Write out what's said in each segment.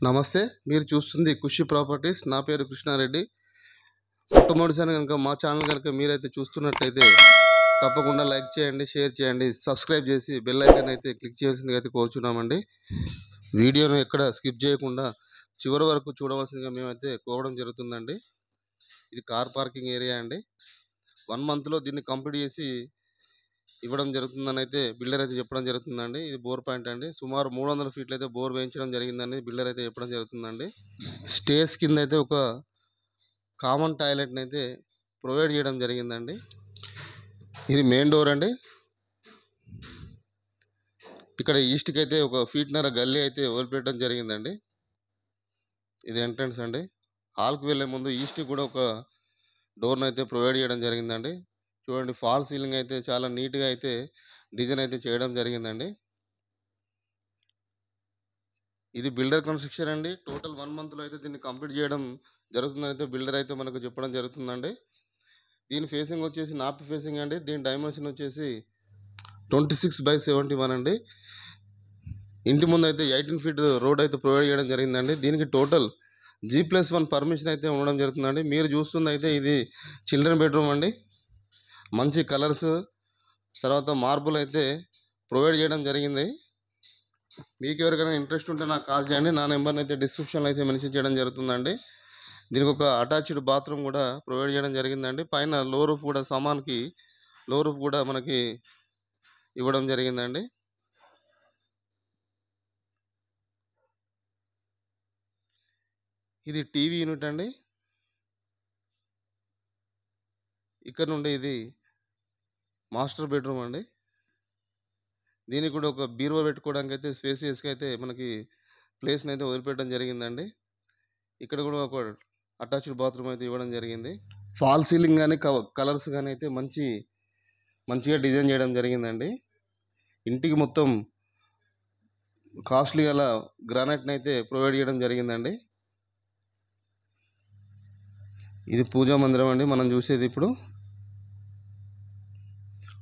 నమస్తే. మీరు చూస్తుంది ఖుషి ప్రాపర్టీస్. నా పేరు కృష్ణారెడ్డి. మొట్టమొదటిసారి కనుక మా ఛానల్ కనుక మీరైతే చూస్తున్నట్టయితే తప్పకుండా లైక్ చేయండి, షేర్ చేయండి, సబ్స్క్రైబ్ చేసి బెల్ ఐకాన్ అయితే క్లిక్ చేయాల్సిందిగా అయితే కోరుచున్నామండి. వీడియోను ఎక్కడ స్కిప్ చేయకుండా చివరి వరకు చూడవలసిందిగా మేమైతే కోరడం జరుగుతుందండి. ఇది కార్ పార్కింగ్ ఏరియా అండి. 1 మంత్లో దీన్ని కంప్లీట్ చేసి ఇవ్వడం జరుగుతుందని అయితే బిల్డర్ అయితే చెప్పడం జరుగుతుందండి. ఇది బోర్ పాయింట్ అండి. సుమారు 300 ఫీట్లు అయితే బోర్ వేయించడం జరిగిందని బిల్డర్ అయితే చెప్పడం జరుగుతుందండి. స్టేర్స్ కింద అయితే ఒక కామన్ టాయిలెట్ని అయితే ప్రొవైడ్ చేయడం జరిగిందండి. ఇది మెయిన్ డోర్ అండి. ఇక్కడ ఈస్ట్కి అయితే ఒక ఫీట్నర గల్లీ అయితే వదిలిపెట్టడం జరిగిందండి. ఇది ఎంట్రన్స్ అండి. హాల్కి వెళ్ళే ముందు ఈస్ట్కి కూడా ఒక డోర్ని అయితే ప్రొవైడ్ చేయడం జరిగిందండి. చూడండి, ఫాల్ సీలింగ్ అయితే చాలా నీట్గా అయితే డిజైన్ అయితే చేయడం జరిగిందండి. ఇది బిల్డర్ కన్స్ట్రక్షన్ అండి. టోటల్ 1 మంత్లో అయితే దీన్ని కంప్లీట్ చేయడం జరుగుతుందని అయితే బిల్డర్ అయితే మనకు చెప్పడం జరుగుతుందండి. దీని ఫేసింగ్ వచ్చేసి నార్త్ ఫేసింగ్ అండి. దీని డైమెన్షన్ వచ్చేసి 26/71 అండి. ఇంటి ముందు అయితే 18 ఫీట్ రోడ్ అయితే ప్రొవైడ్ చేయడం జరిగిందండి. దీనికి టోటల్ G+1 పర్మిషన్ అయితే ఉండడం జరుగుతుందండి. మీరు చూస్తుంది అయితే ఇది చిల్డ్రన్ బెడ్రూమ్ అండి. మంచి కలర్స్, తర్వాత మార్బుల్ అయితే ప్రొవైడ్ చేయడం జరిగింది. మీకు ఎవరికైనా ఇంట్రెస్ట్ ఉంటే నాకు కాల్ చేయండి. నా నెంబర్ని అయితే డిస్క్రిప్షన్లో అయితే మెన్షన్ చేయడం జరుగుతుందండి. దీనికి ఒక అటాచ్డ్ బాత్రూమ్ కూడా ప్రొవైడ్ చేయడం జరిగిందండి. పైన లో రూఫ్ కూడా సామాన్కి లో రూఫ్ కూడా మనకి ఇవ్వడం జరిగిందండి. ఇది టీవీ యూనిట్ అండి. ఇక్కడ నుండి ఇది మాస్టర్ బెడ్రూమ్ అండి. దీనికి కూడా ఒక బీరువా పెట్టుకోవడానికి అయితే స్పేసియస్గా అయితే మనకి ప్లేస్ని అయితే వదిలిపెట్టడం జరిగిందండి. ఇక్కడ కూడా ఒక అటాచ్డ్ బాత్రూమ్ అయితే ఇవ్వడం జరిగింది. ఫాల్ సీలింగ్ కానీ కలర్స్ కానీ అయితే మంచిగా డిజైన్ చేయడం జరిగిందండి. ఇంటికి మొత్తం కాస్ట్లీ గల గ్రానైట్ని అయితే ప్రొవైడ్ చేయడం జరిగిందండి. ఇది పూజా మందిరం అండి. మనం చూసేది ఇప్పుడు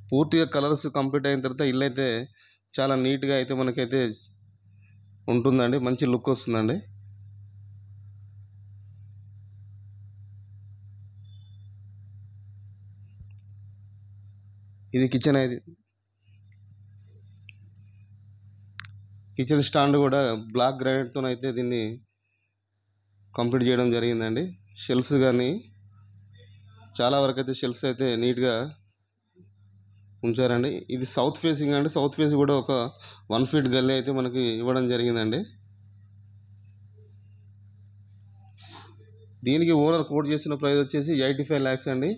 పూర్తిగా కలర్స్ కంప్లీట్ అయిన తర్వాత ఇల్లు అయితే చాలా నీట్గా అయితే మనకైతే ఉంటుందండి. మంచి లుక్ వస్తుందండి. ఇది కిచెన్ అయితే కిచెన్ స్టాండ్ కూడా బ్లాక్ గ్రానైట్తో అయితే దీన్ని కంప్లీట్ చేయడం జరిగిందండి. షెల్ఫ్స్ కానీ చాలా వరకు అయితే షెల్ఫ్స్ అయితే నీట్గా ఉంచారండి. ఇది సౌత్ ఫేసింగ్ అండి. సౌత్ ఫేస్ కూడా ఒక 1 ఫీట్ గల్లీ అయితే మనకి ఇవ్వడం జరిగిందండి. దీనికి ఓనర్ కోట్ చేసిన ప్రైస్ వచ్చేసి 85 lakhs అండి.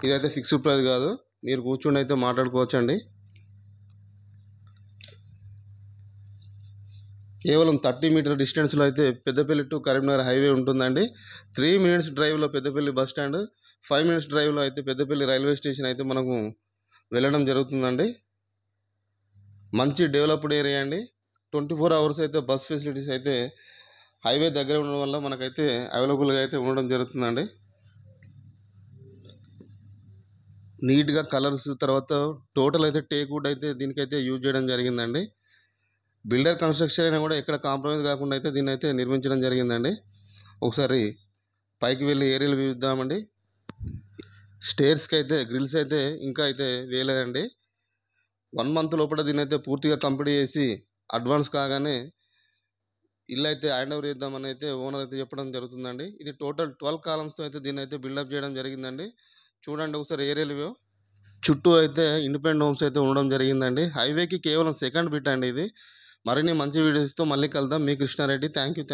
ఇదైతే ఫిక్స్డ్ ప్రైస్ కాదు. మీరు కూర్చొని అయితే మాట్లాడుకోవచ్చు అండి. కేవలం 30 మీటర్ డిస్టెన్స్లో అయితే పెద్దపల్లి టు కరీంనగర్ హైవే ఉంటుందండి. 3 minutes డ్రైవ్లో పెద్దపల్లి బస్ స్టాండ్, 5 minutes డ్రైవ్లో అయితే పెద్దపల్లి రైల్వే స్టేషన్ అయితే మనకు వెళ్ళడం జరుగుతుందండి. మంచి డెవలప్డ్ ఏరియా అండి. 24 hours అయితే బస్ ఫెసిలిటీస్ అయితే హైవే దగ్గర ఉండడం వల్ల మనకైతే అవైలబుల్గా అయితే ఉండడం జరుగుతుందండి. నీట్గా కలర్స్, తర్వాత టోటల్ అయితే టేక్ వుడ్ అయితే దీనికైతే యూజ్ చేయడం జరిగిందండి. బిల్డర్ కన్స్ట్రక్షన్ అయినా కూడా ఎక్కడ కాంప్రమైజ్ కాకుండా అయితే దీన్ని అయితే నిర్మించడం జరిగిందండి. ఒకసారి పైకి వెళ్ళి ఏరియాలు చూద్దామండి. స్టేర్స్కి అయితే గ్రిల్స్ అయితే ఇంకా అయితే వేయలేదండి. 1 month లోపల దీన్ని అయితే పూర్తిగా కంప్లీట్ చేసి అడ్వాన్స్ కాగానే ఇల్లు అయితే హ్యాండ్ ఓవర్ చేద్దామని అయితే ఓనర్ అయితే చెప్పడం జరుగుతుందండి. ఇది టోటల్ 12 columnsతో అయితే దీన్ని అయితే బిల్డప్ చేయడం జరిగిందండి. చూడండి ఒకసారి ఏరియల్ వ్యూ. చుట్టూ అయితే ఇండిపెండెంట్ హోమ్స్ అయితే ఉండడం జరిగిందండి. హైవేకి కేవలం సెకండ్ బిట్ అండి ఇది. మరిన్ని మంచి వీడియోస్తో మళ్ళీ కలుద్దాం. మీ కృష్ణారెడ్డి. Thank you.